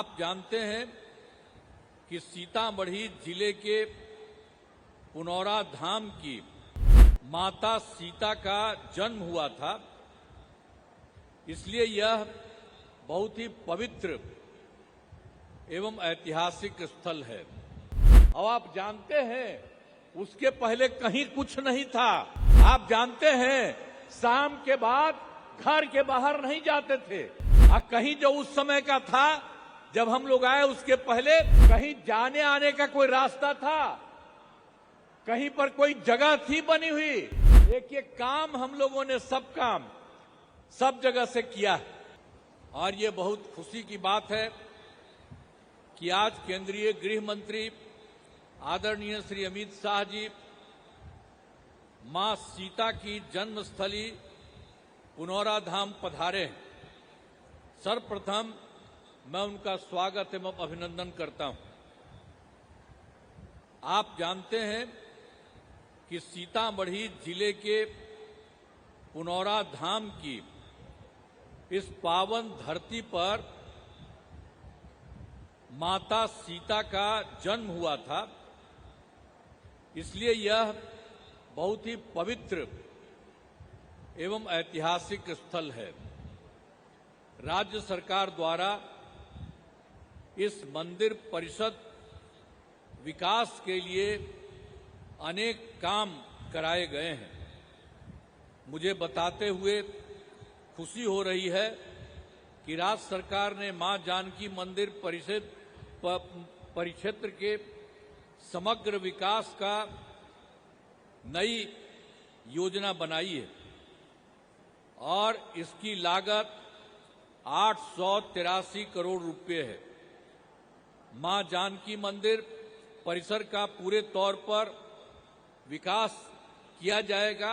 आप जानते हैं कि सीतामढ़ी जिले के पुनौरा धाम की माता सीता का जन्म हुआ था, इसलिए यह बहुत ही पवित्र एवं ऐतिहासिक स्थल है। और आप जानते हैं उसके पहले कहीं कुछ नहीं था। आप जानते हैं शाम के बाद घर के बाहर नहीं जाते थे। कहीं जो उस समय का था जब हम लोग आए उसके पहले कहीं जाने आने का कोई रास्ता था, कहीं पर कोई जगह थी बनी हुई। एक काम हम लोगों ने सब जगह से किया है। और ये बहुत खुशी की बात है कि आज केंद्रीय गृह मंत्री आदरणीय श्री अमित शाह जी मां सीता की जन्मस्थली पुनौरा धाम पधारे हैं। सर्वप्रथम मैं उनका स्वागत एवं अभिनंदन करता हूं। आप जानते हैं कि सीतामढ़ी जिले के पुनौरा धाम की इस पावन धरती पर माता सीता का जन्म हुआ था, इसलिए यह बहुत ही पवित्र एवं ऐतिहासिक स्थल है। राज्य सरकार द्वारा इस मंदिर परिसर विकास के लिए अनेक काम कराए गए हैं। मुझे बताते हुए खुशी हो रही है कि राज्य सरकार ने मां जानकी मंदिर परिक्षेत्र के समग्र विकास का नई योजना बनाई है और इसकी लागत 883 करोड़ रुपए है। मां जानकी मंदिर परिसर का पूरे तौर पर विकास किया जाएगा।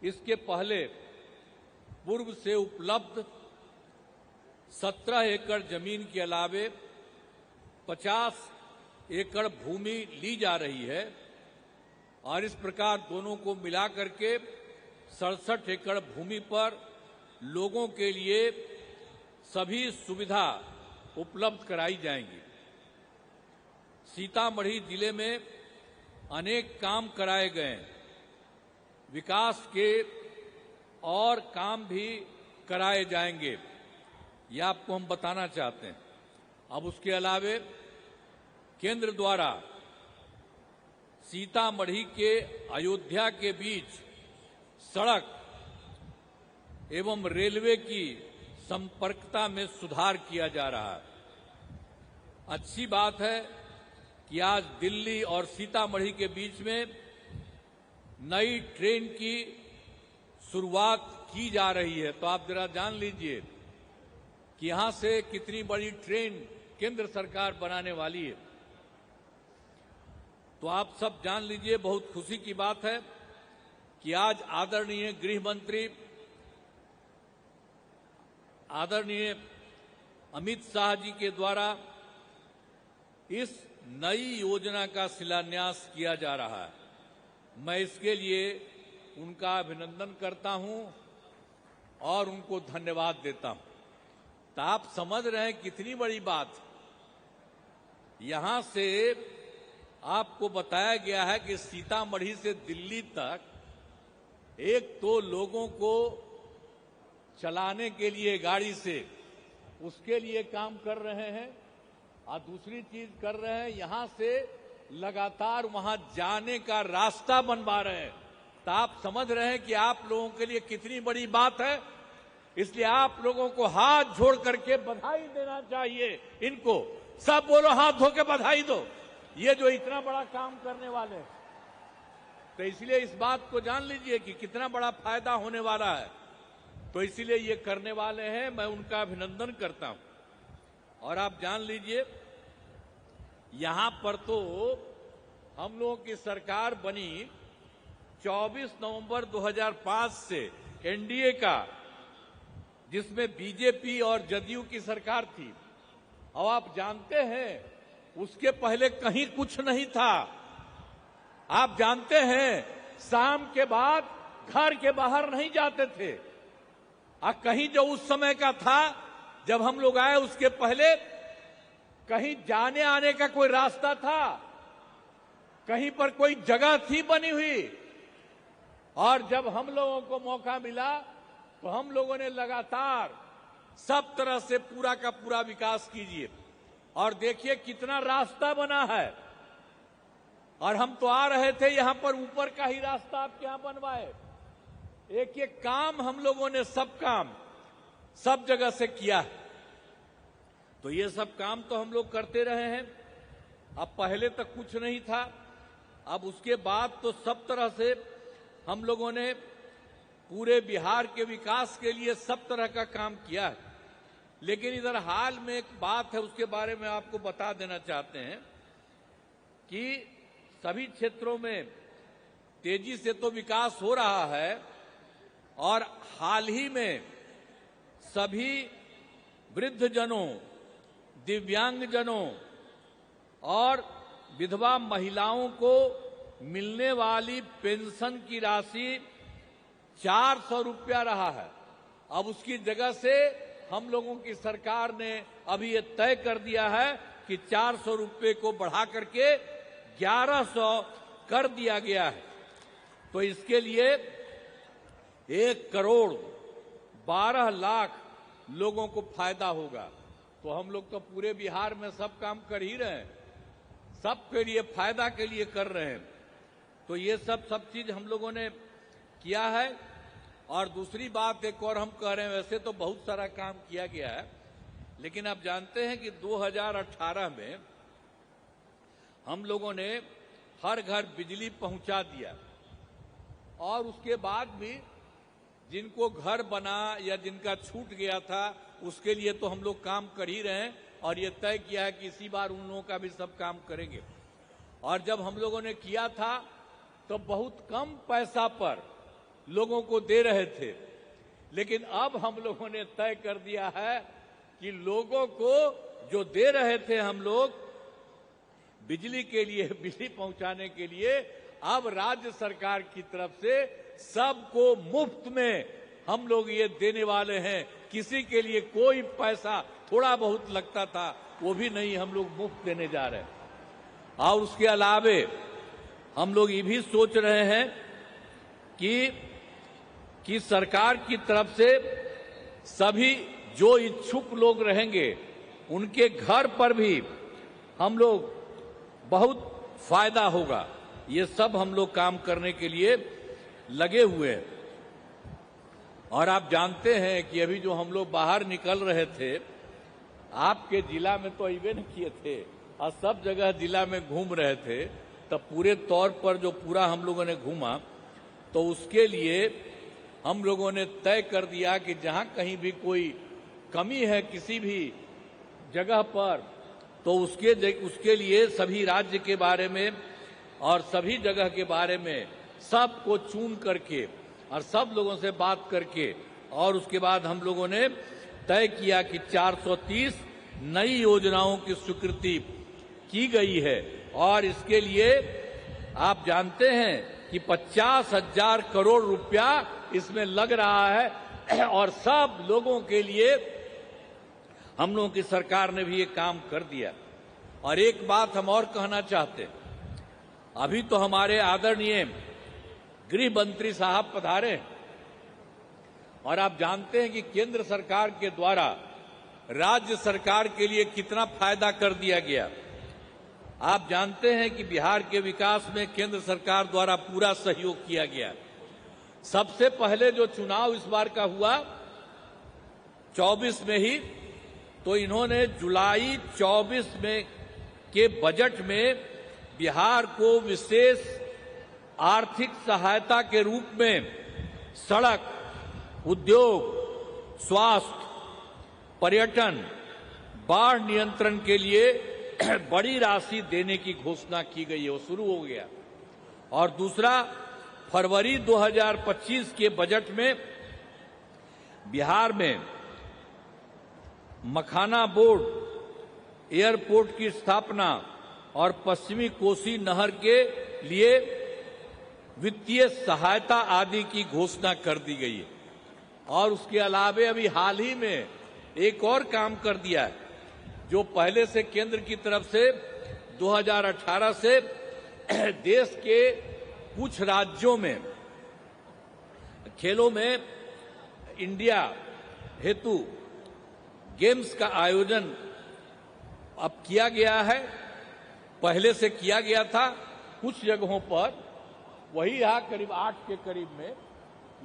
इसके पहले पूर्व से उपलब्ध 17 एकड़ जमीन के अलावे 50 एकड़ भूमि ली जा रही है और इस प्रकार दोनों को मिलाकर के 67 एकड़ भूमि पर लोगों के लिए सभी सुविधा उपलब्ध कराई जाएंगी। सीतामढ़ी जिले में अनेक काम कराए गए हैं, विकास के और काम भी कराए जाएंगे, यह आपको हम बताना चाहते हैं। अब उसके अलावे केंद्र द्वारा सीतामढ़ी के अयोध्या के बीच सड़क एवं रेलवे की संपर्कता में सुधार किया जा रहा है। अच्छी बात है कि आज दिल्ली और सीतामढ़ी के बीच में नई ट्रेन की शुरुआत की जा रही है। तो आप जरा जान लीजिए कि यहां से कितनी बड़ी ट्रेन केंद्र सरकार बनाने वाली है। तो आप सब जान लीजिए, बहुत खुशी की बात है कि आज आदरणीय गृह मंत्री आदरणीय अमित शाह जी के द्वारा इस नई योजना का शिलान्यास किया जा रहा है। मैं इसके लिए उनका अभिनंदन करता हूं और उनको धन्यवाद देता हूं। तो आप समझ रहे हैं कितनी बड़ी बात। यहां से आपको बताया गया है कि सीतामढ़ी से दिल्ली तक एक तो लोगों को चलाने के लिए गाड़ी से उसके लिए काम कर रहे हैं और दूसरी चीज कर रहे हैं, यहां से लगातार वहां जाने का रास्ता बनवा रहे हैं। तो आप समझ रहे हैं कि आप लोगों के लिए कितनी बड़ी बात है। इसलिए आप लोगों को हाथ जोड़ करके बधाई देना चाहिए। इनको सब बोलो, हाथ धो के बधाई दो, ये जो इतना बड़ा काम करने वाले हैं। तो इसलिए इस बात को जान लीजिए कि कितना बड़ा फायदा होने वाला है। तो इसीलिए ये करने वाले हैं, मैं उनका अभिनंदन करता हूं। और आप जान लीजिए यहां पर तो हम लोगों की सरकार बनी 24 नवंबर 2005 से एनडीए का, जिसमें बीजेपी और जदयू की सरकार थी। और आप जानते हैं उसके पहले कहीं कुछ नहीं था। आप जानते हैं शाम के बाद घर के बाहर नहीं जाते थे। कहीं जो उस समय का था जब हम लोग आए उसके पहले कहीं जाने आने का कोई रास्ता था, कहीं पर कोई जगह थी बनी हुई। और जब हम लोगों को मौका मिला तो हम लोगों ने लगातार सब तरह से पूरा का पूरा विकास कीजिए। और देखिए कितना रास्ता बना है। और हम तो आ रहे थे यहां पर ऊपर का ही रास्ता आपके यहां बनवाए। एक एक काम हम लोगों ने सब काम सब जगह से किया है। तो ये सब काम तो हम लोग करते रहे हैं। अब पहले तक कुछ नहीं था, अब उसके बाद तो सब तरह से हम लोगों ने पूरे बिहार के विकास के लिए सब तरह का काम किया है। लेकिन इधर हाल में एक बात है, उसके बारे में आपको बता देना चाहते हैं कि सभी क्षेत्रों में तेजी से तो विकास हो रहा है और हाल ही में सभी वृद्धजनों, दिव्यांगजनों और विधवा महिलाओं को मिलने वाली पेंशन की राशि 400 रुपया रहा है। अब उसकी जगह से हम लोगों की सरकार ने अभी ये तय कर दिया है कि 400 रुपये को बढ़ा करके 1100 कर दिया गया है। तो इसके लिए 1,12,00,000 लोगों को फायदा होगा। तो हम लोग तो पूरे बिहार में सब काम कर ही रहे हैं, सबके लिए फायदा के लिए कर रहे हैं। तो ये सब चीज हम लोगों ने किया है। और दूसरी बात एक और हम कह रहे हैं, वैसे तो बहुत सारा काम किया गया है, लेकिन आप जानते हैं कि 2018 में हम लोगों ने हर घर बिजली पहुंचा दिया। और उसके बाद भी जिनको घर बना या जिनका छूट गया था उसके लिए तो हम लोग काम कर ही रहे हैं। और ये तय किया है कि इसी बार उन लोगों का भी सब काम करेंगे। और जब हम लोगों ने किया था तो बहुत कम पैसा पर लोगों को दे रहे थे, लेकिन अब हम लोगों ने तय कर दिया है कि लोगों को जो दे रहे थे हम लोग बिजली के लिए, बिजली पहुंचाने के लिए, अब राज्य सरकार की तरफ से सबको मुफ्त में हम लोग ये देने वाले हैं। किसी के लिए कोई पैसा थोड़ा बहुत लगता था वो भी नहीं, हम लोग मुफ्त देने जा रहे हैं। और उसके अलावे हम लोग ये भी सोच रहे हैं कि सरकार की तरफ से सभी जो इच्छुक लोग रहेंगे उनके घर पर भी हम लोग बहुत फायदा होगा। ये सब हम लोग काम करने के लिए लगे हुए हैं। और आप जानते हैं कि अभी जो हम लोग बाहर निकल रहे थे, आपके जिला में तो अइबे न किए थे और सब जगह जिला में घूम रहे थे, तब पूरे तौर पर जो पूरा हम लोगों ने घूमा तो उसके लिए हम लोगों ने तय कर दिया कि जहां कहीं भी कोई कमी है किसी भी जगह पर, तो उसके लिए सभी राज्य के बारे में और सभी जगह के बारे में सबको चुन करके और सब लोगों से बात करके और उसके बाद हम लोगों ने तय किया कि 430 नई योजनाओं की स्वीकृति की गई है। और इसके लिए आप जानते हैं कि 50,000 करोड़ रुपया इसमें लग रहा है और सब लोगों के लिए हम लोगों की सरकार ने भी ये काम कर दिया। और एक बात हम और कहना चाहते हैं, अभी तो हमारे आदरणीय गृह मंत्री साहब पधारे और आप जानते हैं कि केंद्र सरकार के द्वारा राज्य सरकार के लिए कितना फायदा कर दिया गया। आप जानते हैं कि बिहार के विकास में केंद्र सरकार द्वारा पूरा सहयोग किया गया। सबसे पहले जो चुनाव इस बार का हुआ 24 में ही, तो इन्होंने जुलाई 24 में के बजट में बिहार को विशेष आर्थिक सहायता के रूप में सड़क, उद्योग, स्वास्थ्य, पर्यटन, बाढ़ नियंत्रण के लिए बड़ी राशि देने की घोषणा की गई है, वो शुरू हो गया। और दूसरा, फरवरी 2025 के बजट में बिहार में मखाना बोर्ड, एयरपोर्ट की स्थापना और पश्चिमी कोसी नहर के लिए वित्तीय सहायता आदि की घोषणा कर दी गई है। और उसके अलावे अभी हाल ही में एक और काम कर दिया है, जो पहले से केंद्र की तरफ से 2018 से देश के कुछ राज्यों में खेलों में इंडिया हेतु गेम्स का आयोजन अब किया गया है। पहले से किया गया था कुछ जगहों पर, वही यहाँ करीब 8 के करीब में,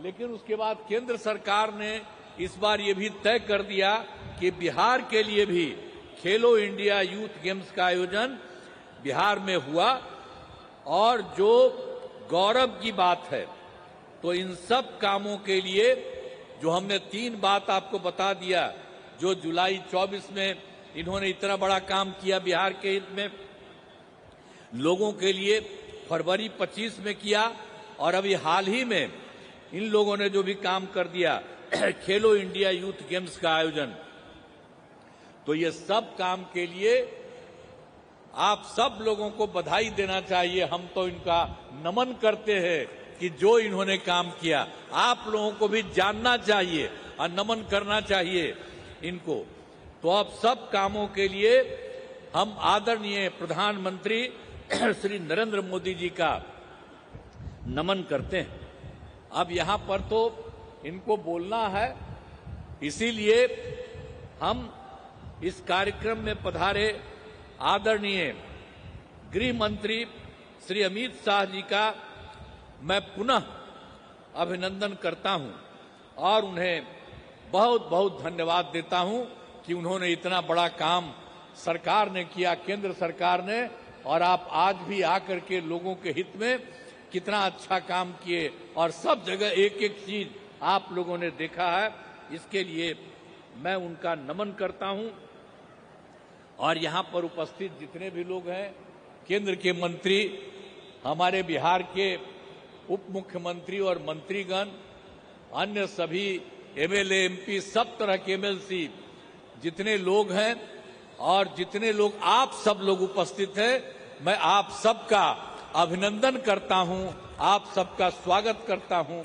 लेकिन उसके बाद केंद्र सरकार ने इस बार ये भी तय कर दिया कि बिहार के लिए भी खेलो इंडिया यूथ गेम्स का आयोजन बिहार में हुआ। और जो गौरव की बात है, तो इन सब कामों के लिए जो हमने 3 बात आपको बता दिया, जो जुलाई 24 में इन्होंने इतना बड़ा काम किया बिहार के हित में, लोगों के लिए फरवरी 25 में किया, और अभी हाल ही में इन लोगों ने जो भी काम कर दिया खेलो इंडिया यूथ गेम्स का आयोजन, तो ये सब काम के लिए आप सब लोगों को बधाई देना चाहिए। हम तो इनका नमन करते हैं कि जो इन्होंने काम किया, आप लोगों को भी जानना चाहिए और नमन करना चाहिए इनको। तो अब सब कामों के लिए हम आदरणीय प्रधानमंत्री श्री नरेंद्र मोदी जी का नमन करते हैं। अब यहां पर तो इनको बोलना है, इसीलिए हम इस कार्यक्रम में पधारे आदरणीय गृह मंत्री श्री अमित शाह जी का मैं पुनः अभिनंदन करता हूं और उन्हें बहुत बहुत धन्यवाद देता हूं कि उन्होंने इतना बड़ा काम सरकार ने किया, केंद्र सरकार ने, और आप आज भी आकर के लोगों के हित में कितना अच्छा काम किए और सब जगह एक एक चीज आप लोगों ने देखा है। इसके लिए मैं उनका नमन करता हूं। और यहां पर उपस्थित जितने भी लोग हैं, केंद्र के मंत्री, हमारे बिहार के उप मुख्यमंत्री और मंत्रीगण, अन्य सभी एमएलए एमपी, सब तरह के एमएलसी जितने लोग हैं और जितने लोग आप सब लोग उपस्थित हैं, मैं आप सबका अभिनंदन करता हूं, आप सबका स्वागत करता हूं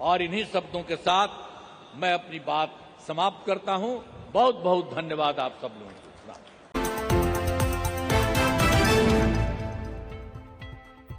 और इन्हीं शब्दों के साथ मैं अपनी बात समाप्त करता हूं। बहुत बहुत धन्यवाद आप सब लोगों को।